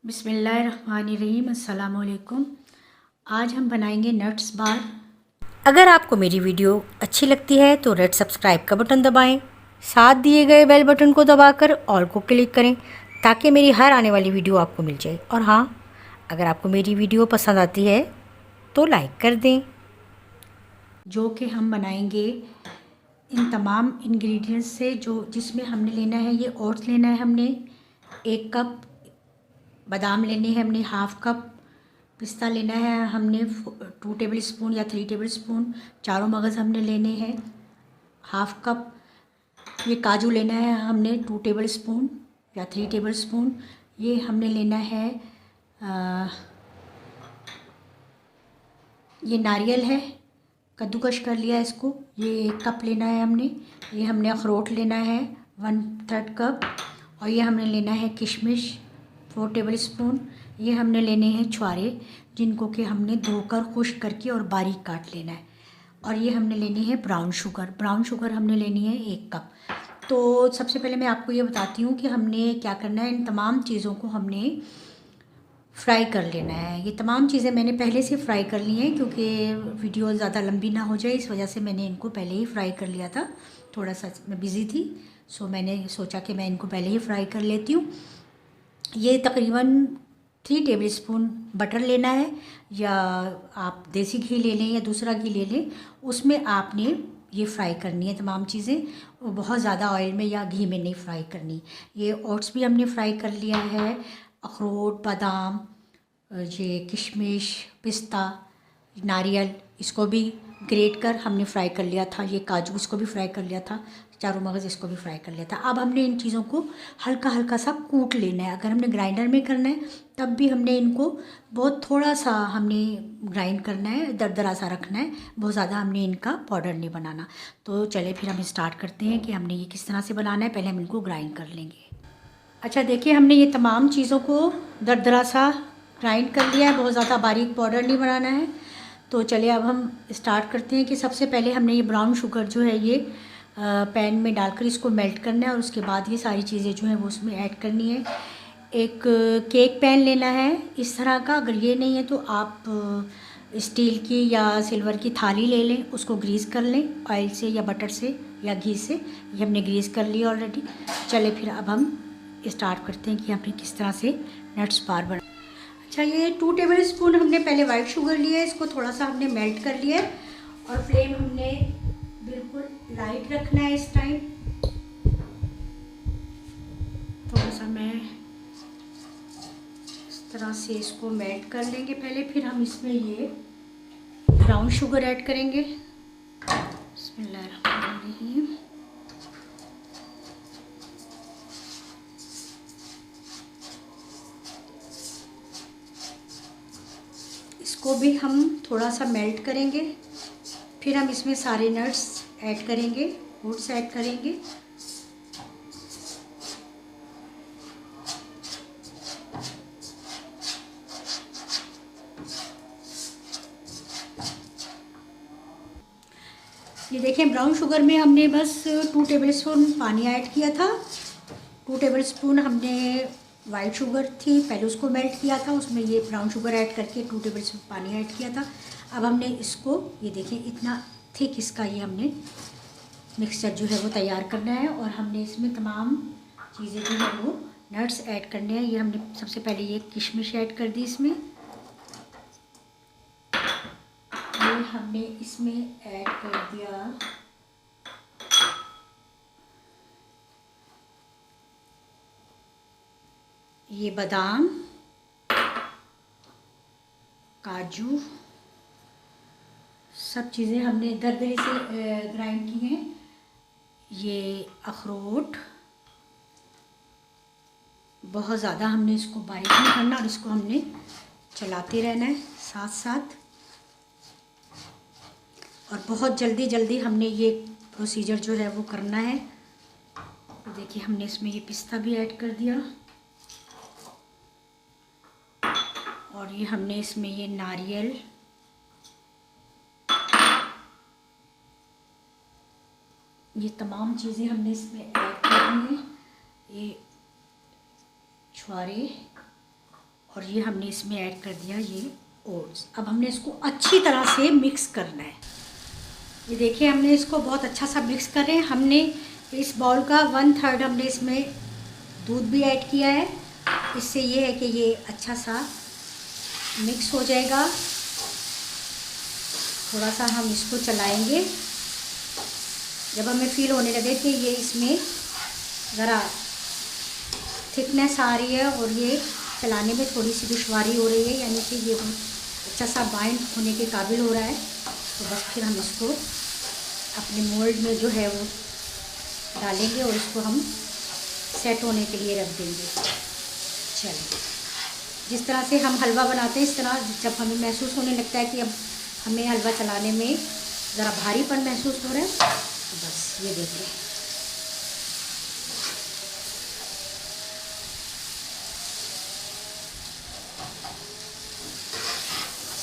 बिस्मिल्लाहिर्रहमानिर्रहीम। अस्सलाम वालेकुम। आज हम बनाएंगे नट्स बार। अगर आपको मेरी वीडियो अच्छी लगती है तो रेड सब्सक्राइब का बटन दबाएं, साथ दिए गए बेल बटन को दबाकर ऑल को क्लिक करें ताकि मेरी हर आने वाली वीडियो आपको मिल जाए। और हाँ, अगर आपको मेरी वीडियो पसंद आती है तो लाइक कर दें। जो कि हम बनाएंगे इन तमाम इंग्रेडिएंट्स से, जो जिसमें हमने लेना है, ये ओट्स लेना है हमने 1 कप, बादाम लेने हैं हमने 1/2 कप, पिस्ता लेना है हमने 2 टेबल स्पून या 3 टेबल स्पून, चारों मगज़ हमने लेने हैं 1/2 कप। ये काजू लेना है हमने 2 टेबल स्पून या 3 टेबल स्पून। ये हमने लेना है ये नारियल है, कद्दूकश कर लिया इसको, ये 1 कप लेना है हमने। ये हमने अखरोट लेना है 1/3 कप। और ये हमने लेना है किशमिश 4 टेबल स्पून। ये हमने लेने हैं छुआरे, जिनको कि हमने धोकर खुश्क करके और बारीक काट लेना है। और ये हमने लेनी है ब्राउन शुगर हमने लेनी है 1 कप। तो सबसे पहले मैं आपको ये बताती हूँ कि हमने क्या करना है। इन तमाम चीज़ों को हमने फ्राई कर लेना है। ये तमाम चीज़ें मैंने पहले से फ्राई कर ली हैं, क्योंकि वीडियो ज़्यादा लंबी ना हो जाए, इस वजह से मैंने इनको पहले ही फ्राई कर लिया था। थोड़ा सा मैं बिज़ी थी, सो मैंने सोचा कि मैं इनको पहले ही फ्राई कर लेती हूँ। ये तकरीबन 3 टेबल स्पून बटर लेना है, या आप देसी घी ले लें या दूसरा घी ले लें। उसमें आपने ये फ्राई करनी है तमाम चीज़ें, बहुत ज़्यादा ऑयल में या घी में नहीं फ्राई करनी। ये ओट्स भी हमने फ्राई कर लिया है, अखरोट, बादाम, ये किशमिश, पिस्ता, नारियल, इसको भी ग्रेट कर हमने फ्राई कर लिया था। ये काजू, इसको भी फ्राई कर लिया था। चारों मगज़, इसको भी फ्राई कर लिया था। अब हमने इन चीज़ों को हल्का हल्का सा कूट लेना है। अगर हमने ग्राइंडर में करना है तब भी हमने इनको बहुत थोड़ा सा हमने ग्राइंड करना है, दरदरा सा रखना है, बहुत ज़्यादा हमने इनका पाउडर नहीं बनाना। तो चले फिर हम स्टार्ट करते हैं कि हमने ये किस तरह से बनाना है। पहले हम इनको ग्राइंड कर लेंगे। अच्छा देखिए, हमने ये तमाम चीज़ों को दरदरा सा ग्राइंड कर लिया है, बहुत ज़्यादा बारीक पाउडर नहीं बनाना है। तो चलिए अब हम स्टार्ट करते हैं कि सबसे पहले हमने ये ब्राउन शुगर जो है ये पैन में डालकर इसको मेल्ट करना है, और उसके बाद ये सारी चीज़ें जो हैं वो उसमें ऐड करनी है। एक केक पैन लेना है इस तरह का। अगर ये नहीं है तो आप स्टील की या सिल्वर की थाली ले लें, उसको ग्रीस कर लें ऑयल से या बटर से या घी से। ये हमने ग्रीस कर लिया ऑलरेडी। चले फिर अब हम स्टार्ट करते हैं कि हमने किस तरह से नट्स बार बना। अच्छा, ये 2 टेबल स्पून हमने पहले वाइट शुगर लिया है, इसको थोड़ा सा हमने मेल्ट कर लिया है, और फ्लेम हमने बिल्कुल लाइट रखना है इस टाइम। थोड़ा सा मैं इस तरह से इसको मेल्ट कर लेंगे पहले, फिर हम इसमें ये ब्राउन शुगर ऐड करेंगे। बिस्मिल्लाहिर्रहमानिर्रहीम। इसको भी हम थोड़ा सा मेल्ट करेंगे, फिर हम इसमें सारे नट्स ऐड करेंगे, फ्रूट्स ऐड करेंगे। ये देखें, ब्राउन शुगर में हमने बस 2 टेबल स्पून पानी ऐड किया था। 2 टेबल स्पून हमने वाइट शुगर थी, पहले उसको मेल्ट किया था, उसमें ये ब्राउन शुगर ऐड करके 2 टेबल स्पून पानी ऐड किया था। अब हमने इसको, ये देखें इतना थिक इसका ये हमने मिक्सचर जो है वो तैयार करना है, और हमने इसमें तमाम चीज़ें जो है वो नट्स ऐड करने हैं। ये हमने सबसे पहले ये किशमिश ऐड कर दी इसमें। ये हमने इसमें ऐड कर दिया ये बादाम, काजू, सब चीज़ें हमने दरदरे से ग्राइंड की हैं। ये अखरोट, बहुत ज़्यादा हमने इसको बारीक नहीं करना, और इसको हमने चलाते रहना है साथ साथ। और बहुत जल्दी जल्दी हमने ये प्रोसीजर जो है वो करना है। तो देखिए, हमने इसमें ये पिस्ता भी ऐड कर दिया, और ये हमने इसमें ये नारियल, ये तमाम चीज़ें हमने इसमें ऐड करनी है। ये छुआरे, और ये हमने इसमें ऐड कर दिया ये ओट्स। अब हमने इसको अच्छी तरह से मिक्स करना है। ये देखिए हमने इसको बहुत अच्छा सा मिक्स कर रहे हैं। हमने इस बाउल का 1/3 हमने इसमें दूध भी ऐड किया है। इससे ये है कि ये अच्छा सा मिक्स हो जाएगा। थोड़ा सा हम इसको चलाएंगे। जब हमें फील होने लगे कि ये इसमें ज़रा थिकनेस आ रही है और ये चलाने में थोड़ी सी दुश्वारी हो रही है, यानी कि ये अच्छा सा बाइंड होने के काबिल हो रहा है, तो बस फिर हम इसको अपने मोल्ड में जो है वो डालेंगे और इसको हम सेट होने के लिए रख देंगे। चलिए, जिस तरह से हम हलवा बनाते हैं इस तरह जब हमें महसूस होने लगता है कि अब हमें हलवा चलाने में ज़रा भारीपन महसूस हो रहा है, तो बस ये देखिए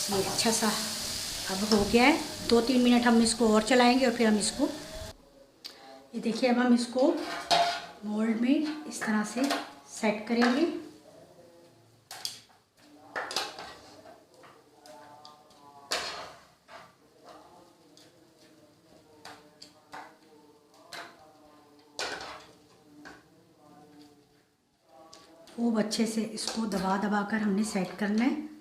ये अच्छा सा अब हो गया है। 2-3 मिनट हम इसको और चलाएंगे और फिर हम इसको, ये देखिए अब हम इसको मोल्ड में इस तरह से सेट करेंगे। खूब अच्छे से इसको दबा दबा कर हमने सेट करना है।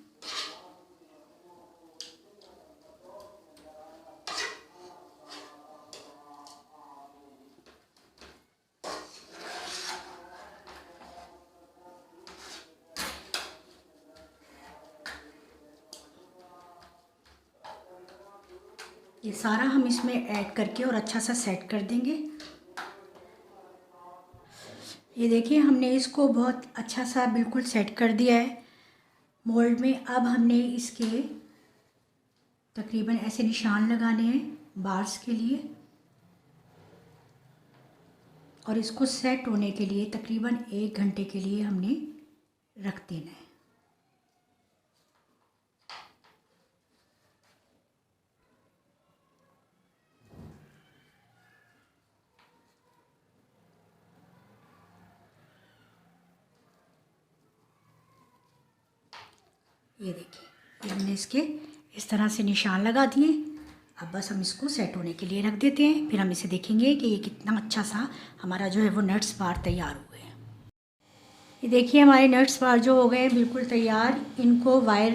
ये सारा हम इसमें ऐड करके और अच्छा सा सेट कर देंगे। ये देखिए हमने इसको बहुत अच्छा सा बिल्कुल सेट कर दिया है मोल्ड में। अब हमने इसके तकरीबन ऐसे निशान लगाने हैं बार्स के लिए और इसको सेट होने के लिए तकरीबन 1 घंटे के लिए हमने रख देना है। ये देखिए हमने इसके इस तरह से निशान लगा दिए। अब बस हम इसको सेट होने के लिए रख देते हैं, फिर हम इसे देखेंगे कि ये कितना अच्छा सा हमारा जो है वो नट्स बार तैयार हुए हैं। ये देखिए हमारे नट्स बार जो हो गए हैं बिल्कुल तैयार। इनको वायर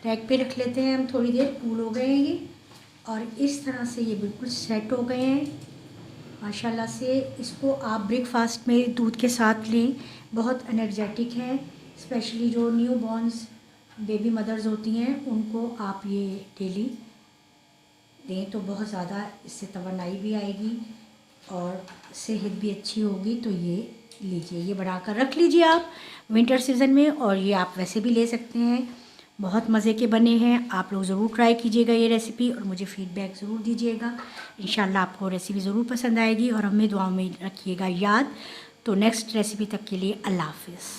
रैक पे रख लेते हैं हम, थोड़ी देर कूल हो गए हैं ये, और इस तरह से ये बिल्कुल सेट हो गए हैं माशाल्लाह से। इसको आप ब्रेकफास्ट में दूध के साथ लें, बहुत एनर्जेटिक है। स्पेशली जो न्यू बॉर्न्स बेबी मदर्स होती हैं उनको आप ये डेली दें तो बहुत ज़्यादा इससे तवन्नाई भी आएगी और सेहत भी अच्छी होगी। तो ये लीजिए, ये बनाकर रख लीजिए आप विंटर सीज़न में, और ये आप वैसे भी ले सकते हैं। बहुत मज़े के बने हैं। आप लोग ज़रूर ट्राई कीजिएगा ये रेसिपी और मुझे फ़ीडबैक ज़रूर दीजिएगा। इंशाल्लाह आपको रेसिपी ज़रूर पसंद आएगी और हमें दुआओं में रखिएगा याद। तो नेक्स्ट रेसिपी तक के लिए अल्लाह हाफ़िज़।